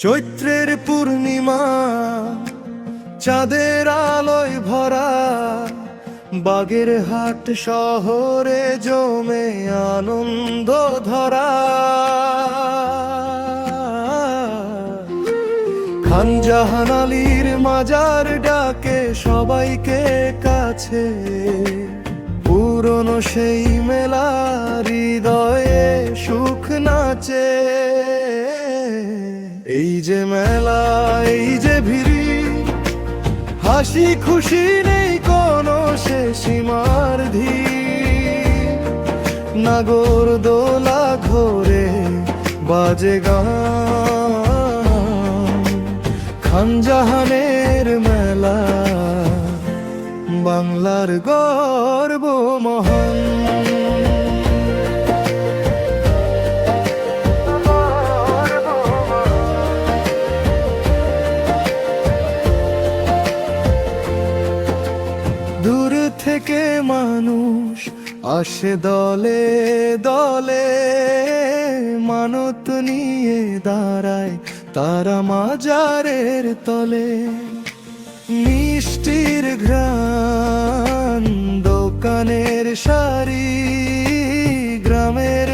চৈত্রের পূর্ণিমা চাঁদের আলোয় ভরা, বাগেরহাট শহরে জমে আনন্দ ধরা। খান জাহান আলীর মাজার ডাকে সবাইকে কাছে, পুরনো সেই মেলা হৃদয়ে সুখ নাচে। এই যে মেলা, এই যে ভিড়ি, হাসি খুশি নেই কোনো সে সীমার ধীর। নাগর দোলা ঘোরে বাজে গান, খান জাহানের মেলা বাংলার গর্ব মহান। দূর থেকে মানুষ আসে দলে দলে, মানত নিয়ে দাঁড়ায় তারা মাজারের তলে। মিষ্টির ঘ্রাণ, দোকানের সারি, গ্রামের